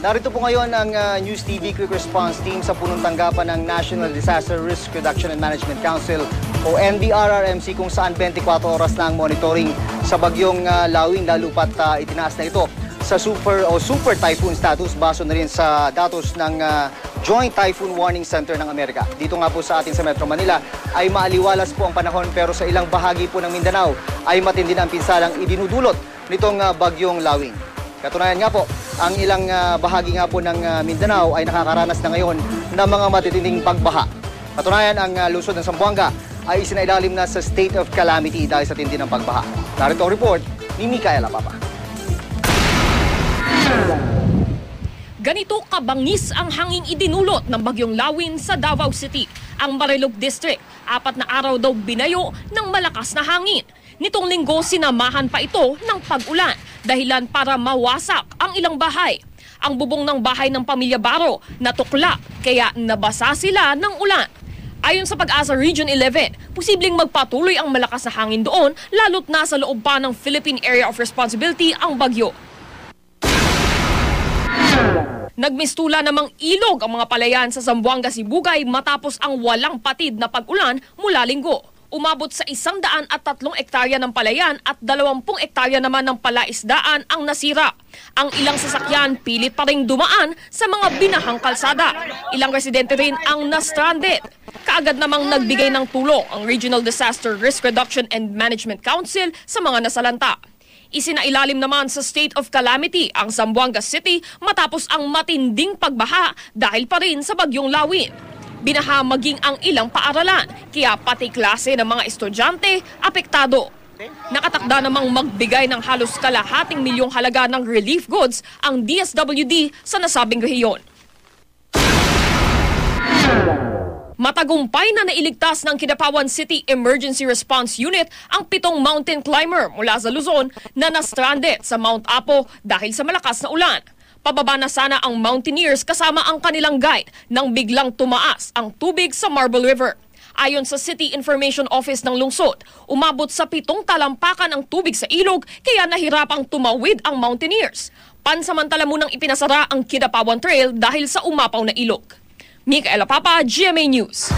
Narito po ngayon ang News TV Quick Response Team sa punong tanggapan ng National Disaster Risk Reduction and Management Council o NDRRMC kung saan 24 oras na ang monitoring sa bagyong Lawin, lalo pat itinaas na ito sa super typhoon status base na rin sa datos ng Joint Typhoon Warning Center ng Amerika. Dito nga po sa atin sa Metro Manila ay maaliwalas po ang panahon, pero sa ilang bahagi po ng Mindanao ay matindi na ang pinsalang idinudulot nitong bagyong Lawin. Katunayan nga po, ang ilang bahagi nga po ng Mindanao ay nakakaranas na ngayon ng mga matitinding pagbaha. Katunayan, ang lungsod ng Zamboanga ay isinailalim na sa state of calamity dahil sa tindi ng pagbaha. Narito ang report ni Micaela Papa. Ganito kabangis ang hanging idinulot ng bagyong Lawin sa Davao City. Ang Marilog District, 4 na araw daw binayo ng malakas na hangin. Nitong linggo sinamahan pa ito ng pag-ulan, dahilan para mawasak ang ilang bahay. Ang bubong ng bahay ng pamilya Baro natukla, kaya nabasa sila ng ulan. Ayon sa Pag-asa Region 11, posibleng magpatuloy ang malakas na hangin doon, lalo't nasa loob pa ng Philippine Area of Responsibility ang bagyo. Nagmistula namang ilog ang mga palayan sa Zamboanga, Sibugay matapos ang walang patid na pag-ulan mula linggo. Umabot sa 103 ektarya ng palayan at 20 ektarya naman ng palaisdaan ang nasira. Ang ilang sasakyan pilit pa ring dumaan sa mga binahang kalsada. Ilang residente rin ang na-stranded. Kaagad namang nagbigay ng tulong ang Regional Disaster Risk Reduction and Management Council sa mga nasalanta. Isinailalim naman sa state of calamity ang Zamboanga City matapos ang matinding pagbaha dahil pa rin sa bagyong Lawin. Binaha maging ang ilang paaralan, kaya pati klase ng mga estudyante apektado. Nakatakda namang magbigay ng halos kalahating milyong halaga ng relief goods ang DSWD sa nasabing rehiyon. Matagumpay na nailigtas ng Kidapawan City Emergency Response Unit ang 7 mountain climber mula sa Luzon na na-stranded sa Mount Apo dahil sa malakas na ulan. Pababa na sana ang mountaineers kasama ang kanilang guide nang biglang tumaas ang tubig sa Marble River. Ayon sa City Information Office ng lungsod, umabot sa 7 talampakan ang tubig sa ilog kaya nahirapang tumawid ang mountaineers. Pansamantala munang ipinasara ang Kidapawan Trail dahil sa umapaw na ilog. Micaela Papa, GMA News.